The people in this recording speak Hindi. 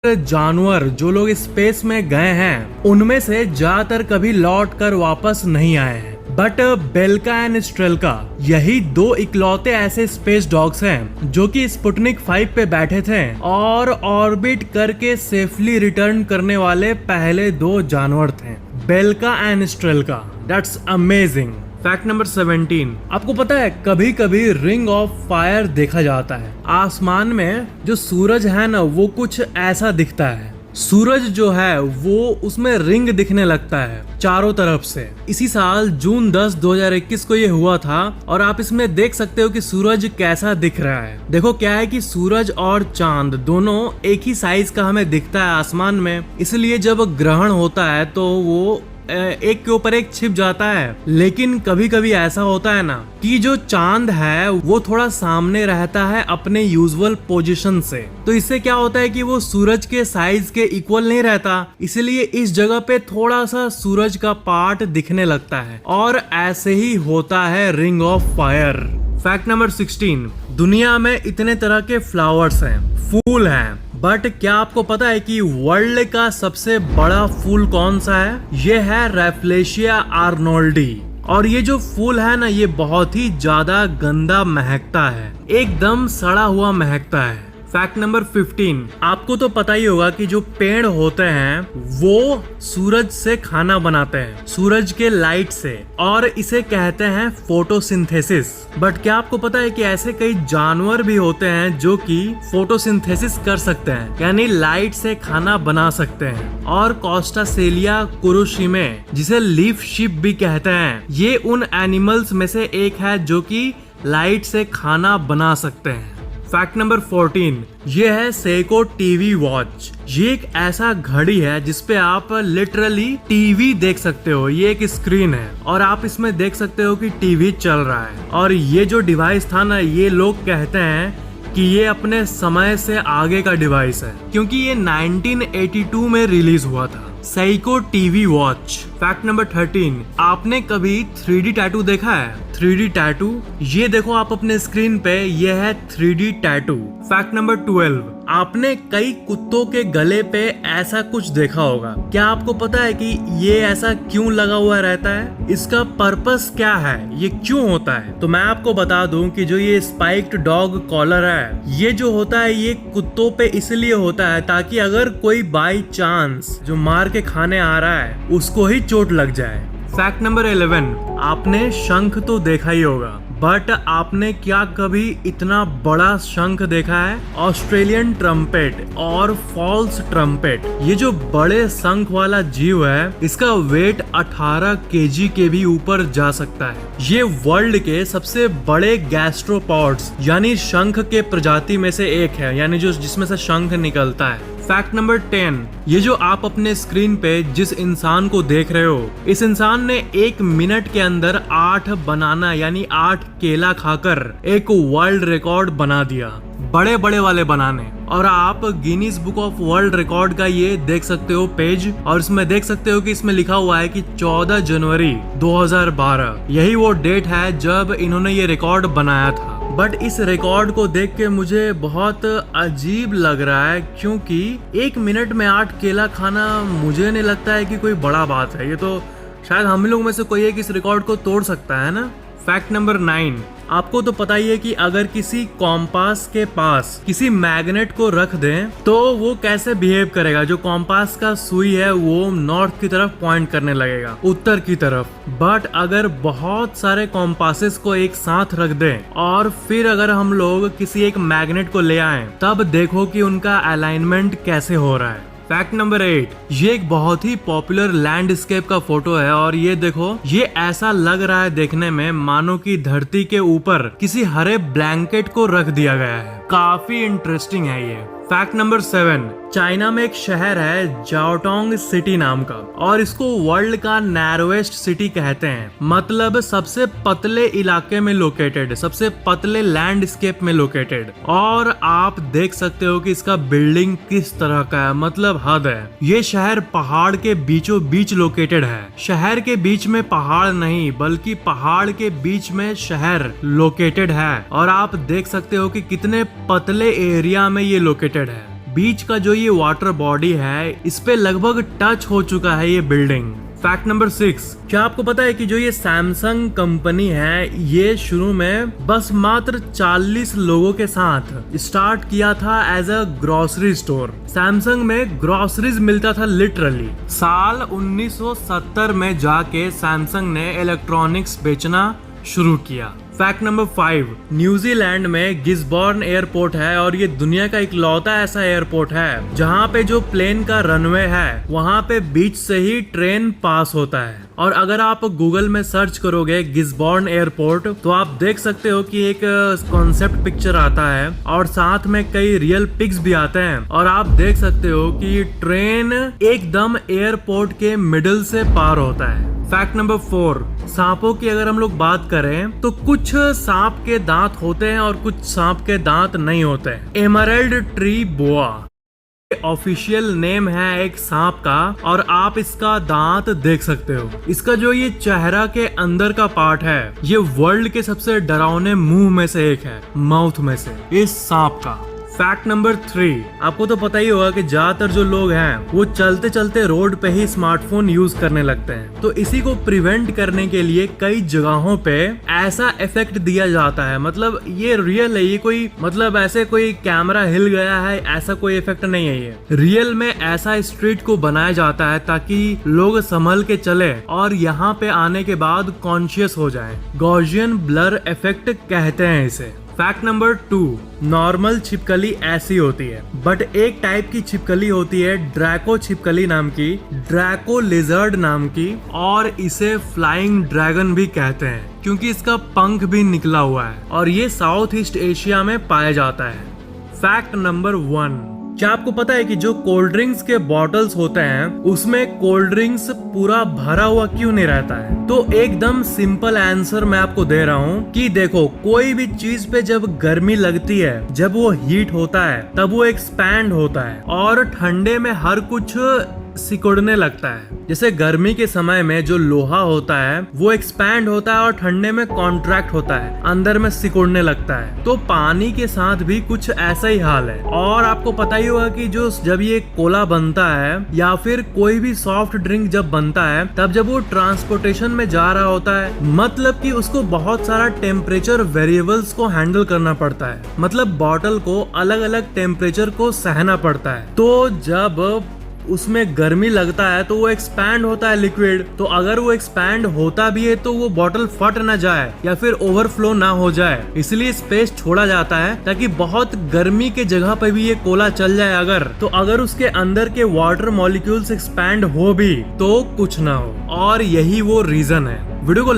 जानवर जो लोग स्पेस में गए हैं उनमें से ज्यादातर कभी लौट कर वापस नहीं आए हैं, बट बेल्का एंड स्ट्रेल्का यही दो इकलौते ऐसे स्पेस डॉग्स हैं जो कि स्पुतनिक 5 पे बैठे थे और ऑर्बिट करके सेफली रिटर्न करने वाले पहले दो जानवर थे, Belka and Strelka. That's amazing. Fact number 17, आपको पता है कभी कभी रिंग ऑफ फायर देखा जाता है। आसमान में जो सूरज है ना वो कुछ ऐसा दिखता है। सूरज जो है वो उसमें रिंग दिखने लगता है चारों तरफ से। इसी साल जून 10, 2021 को ये हुआ था और आप इसमें देख सकते हो कि सूरज कैसा दिख रहा है। देखो क्या है कि सूरज और चांद दोनों एक ही साइज का हमें दिखता है आसमान में, इसलिए जब ग्रहण होता है तो वो एक के ऊपर एक छिप जाता है। लेकिन कभी कभी ऐसा होता है ना कि जो चांद है वो थोड़ा सामने रहता है अपने यूजुअल पोजीशन से, तो इससे क्या होता है कि वो सूरज के साइज के इक्वल नहीं रहता, इसलिए इस जगह पे थोड़ा सा सूरज का पार्ट दिखने लगता है और ऐसे ही होता है ring of fire. Fact number 16, दुनिया में इतने तरह के फ्लावर्स हैं, फूल हैं, बट क्या आपको पता है कि वर्ल्ड का सबसे बड़ा फूल कौन सा है? ये है रैफलेशिया आर्नोल्डी। और ये जो फूल है ना ये बहुत ही ज्यादा गंदा महकता है, एकदम सड़ा हुआ महकता है। फैक्ट नंबर 15, आपको तो पता ही होगा कि जो पेड़ होते हैं वो सूरज से खाना बनाते हैं, सूरज के लाइट से, और इसे कहते हैं फोटोसिंथेसिस। बट क्या आपको पता है कि ऐसे कई जानवर भी होते हैं जो कि फोटोसिंथेसिस कर सकते हैं, यानी लाइट से खाना बना सकते हैं। और कोस्टासेलिया कुरुशिमे, जिसे लीफ शिप भी कहते हैं, ये उन एनिमल्स में से एक है जो कि लाइट से खाना बना सकते हैं। फैक्ट नंबर 14, ये है सेइको टीवी वॉच। ये एक ऐसा घड़ी है जिसपे आप लिटरली टीवी देख सकते हो। ये एक स्क्रीन है और आप इसमें देख सकते हो कि टीवी चल रहा है। और ये जो डिवाइस था ना ये लोग कहते हैं कि ये अपने समय से आगे का डिवाइस है, क्योंकि ये 1982 में रिलीज हुआ था। Seiko TV watch. Fact number 13, आपने कभी 3D टैटू देखा है? 3D टैटू, ये देखो आप अपने स्क्रीन पे, ये है 3D टैटू। फैक्ट नंबर 12, आपने कई कुत्तों के गले पे ऐसा कुछ देखा होगा। क्या आपको पता है कि ये ऐसा क्यों लगा हुआ रहता है? इसका पर्पस क्या है, ये क्यों होता है? तो मैं आपको बता दूं कि जो ये स्पाइक्ड डॉग कॉलर है, ये जो होता है ये कुत्तों पे इसलिए होता है ताकि अगर कोई बाई चांस जो मार के खाने आ रहा है उसको ही चोट लग जाए। फैक्ट नंबर 11, आपने शंख तो देखा ही होगा, बट आपने क्या कभी इतना बड़ा शंख देखा है? ऑस्ट्रेलियन ट्रम्पेट और फॉल्स ट्रम्पेट, ये जो बड़े शंख वाला जीव है इसका वेट 18 केजी के भी ऊपर जा सकता है। ये वर्ल्ड के सबसे बड़े गैस्ट्रोपॉड्स यानी शंख के प्रजाति में से एक है, यानी जो जिसमें से शंख निकलता है। फैक्ट नंबर 10, ये जो आप अपने स्क्रीन पे जिस इंसान को देख रहे हो, इस इंसान ने 1 मिनट के अंदर 8 बनाना यानी 8 केला खाकर एक वर्ल्ड रिकॉर्ड बना दिया, बड़े बड़े वाले बनाने। और आप Guinness book of world record का ये देख सकते हो पेज, और इसमें देख सकते हो कि इसमें लिखा हुआ है कि 14 जनवरी 2012 यही वो डेट है जब इन्होंने ये रिकॉर्ड बनाया था। बट इस रिकॉर्ड को देख के मुझे बहुत अजीब लग रहा है, क्योंकि 1 मिनट में 8 केला खाना मुझे नहीं लगता है कि कोई बड़ा बात है। ये तो शायद हम लोग में से कोई एक इस रिकॉर्ड को तोड़ सकता है ना। फैक्ट नंबर 9, आपको तो पता ही है कि अगर किसी कॉम्पास के पास किसी मैग्नेट को रख दें तो वो कैसे बिहेव करेगा। जो कॉम्पास का सुई है वो नॉर्थ की तरफ पॉइंट करने लगेगा, उत्तर की तरफ। बट अगर बहुत सारे कॉम्पासेस को एक साथ रख दें और फिर अगर हम लोग किसी एक मैग्नेट को ले आए, तब देखो कि उनका अलाइनमेंट कैसे हो रहा है। फैक्ट नंबर 8, ये एक बहुत ही पॉपुलर लैंडस्केप का फोटो है और ये देखो, ये ऐसा लग रहा है देखने में मानो कि धरती के ऊपर किसी हरे ब्लैंकेट को रख दिया गया है। काफी इंटरेस्टिंग है ये। फैक्ट नंबर 7, चाइना में एक शहर है जाओटोंग सिटी नाम का, और इसको वर्ल्ड का नैरोएस्ट सिटी कहते हैं। मतलब सबसे पतले इलाके में लोकेटेड, सबसे पतले लैंडस्केप में लोकेटेड। और आप देख सकते हो कि इसका बिल्डिंग किस तरह का है, मतलब हद है। ये शहर पहाड़ के बीचों बीच लोकेटेड है। शहर के बीच में पहाड़ नहीं बल्कि पहाड़ के बीच में शहर लोकेटेड है। और आप देख सकते हो कि कितने पतले एरिया में ये लोकेटेड है। बीच का जो ये वाटर बॉडी है इस पे लगभग टच हो चुका है ये बिल्डिंग। फैक्ट नंबर 6, क्या आपको पता है कि जो ये सैमसंग कंपनी है ये शुरू में बस मात्र 40 लोगों के साथ स्टार्ट किया था as a grocery store. Samsung में ग्रोसरीज मिलता था लिटरली। साल 1970 में जाके सैमसंग ने इलेक्ट्रॉनिक्स बेचना शुरू किया। फैक्ट नंबर 5, न्यूजीलैंड में गिसबॉर्न एयरपोर्ट है और ये दुनिया का इकलौता ऐसा एयरपोर्ट है जहाँ पे जो प्लेन का रनवे है वहाँ पे बीच से ही ट्रेन पास होता है। और अगर आप गूगल में सर्च करोगे गिसबॉर्न एयरपोर्ट तो आप देख सकते हो कि एक कॉन्सेप्ट पिक्चर आता है और साथ में कई रियल पिक्स भी आते हैं और आप देख सकते हो कि ट्रेन एकदम एयरपोर्ट के मिडिल से पार होता है। फैक्ट नंबर 4, सांपों की अगर हम लोग बात करें तो कुछ सांप के दांत होते हैं और कुछ सांप के दांत नहीं होते हैं। एमरल्ड ट्री बोआ ऑफिशियल नेम है एक सांप का और आप इसका दांत देख सकते हो। इसका जो ये चेहरा के अंदर का पार्ट है ये वर्ल्ड के सबसे डरावने मुंह में से एक है, माउथ में से, इस सांप का। फैक्ट नंबर 3, आपको तो पता ही होगा कि ज्यादातर जो लोग हैं वो चलते चलते रोड पे ही स्मार्टफोन यूज करने लगते हैं। तो इसी को प्रिवेंट करने के लिए कई जगहों पे ऐसा इफेक्ट दिया जाता है, मतलब ये रियल है, ये कोई मतलब ऐसे कोई कैमरा हिल गया है ऐसा कोई इफेक्ट नहीं है। ये रियल में ऐसा स्ट्रीट को बनाया जाता है ताकि लोग संभल के चले और यहाँ पे आने के बाद कॉन्शियस हो जाए। गॉसियन ब्लर इफेक्ट कहते हैं इसे। फैक्ट नंबर 2, नॉर्मल छिपकली ऐसी होती है बट एक टाइप की छिपकली होती है ड्रैको छिपकली नाम की, ड्रैको लिजर्ड नाम की, और इसे फ्लाइंग ड्रैगन भी कहते हैं क्योंकि इसका पंख भी निकला हुआ है और ये साउथ ईस्ट एशिया में पाया जाता है। फैक्ट नंबर 1, क्या आपको पता है कि जो कोल्ड ड्रिंक्स के बॉटल्स होते हैं उसमें कोल्ड ड्रिंक्स पूरा भरा हुआ क्यों नहीं रहता है? तो एकदम सिंपल आंसर मैं आपको दे रहा हूँ कि देखो, कोई भी चीज पे जब गर्मी लगती है, जब वो हीट होता है तब वो एक्सपैंड होता है और ठंडे में हर कुछ सिकुड़ने लगता है। जैसे गर्मी के समय में जो लोहा होता है वो एक्सपैंड होता है और ठंडे में कॉन्ट्रैक्ट होता है, अंदर में सिकुड़ने लगता है। तो पानी के साथ भी कुछ ऐसा ही हाल है। और आपको पता ही होगा कि जो जब ये कोला बनता है या फिर कोई भी सॉफ्ट ड्रिंक जब बनता है तब जब वो ट्रांसपोर्टेशन में जा रहा होता है मतलब कि उसको बहुत सारा टेम्परेचर वेरिएबल्स को हैंडल करना पड़ता है, मतलब बॉटल को अलग अलग टेम्परेचर को सहना पड़ता है। तो जब उसमें गर्मी लगता है तो वो एक्सपैंड होता है लिक्विड, तो अगर वो एक्सपैंड होता भी है तो वो बॉटल फट ना जाए या फिर ओवरफ्लो ना हो जाए, इसलिए स्पेस छोड़ा जाता है ताकि बहुत गर्मी के जगह पे भी ये कोला चल जाए अगर उसके अंदर के वाटर मॉलिक्यूल्स एक्सपैंड हो भी तो कुछ ना हो। और यही वो रीजन है। वीडियो को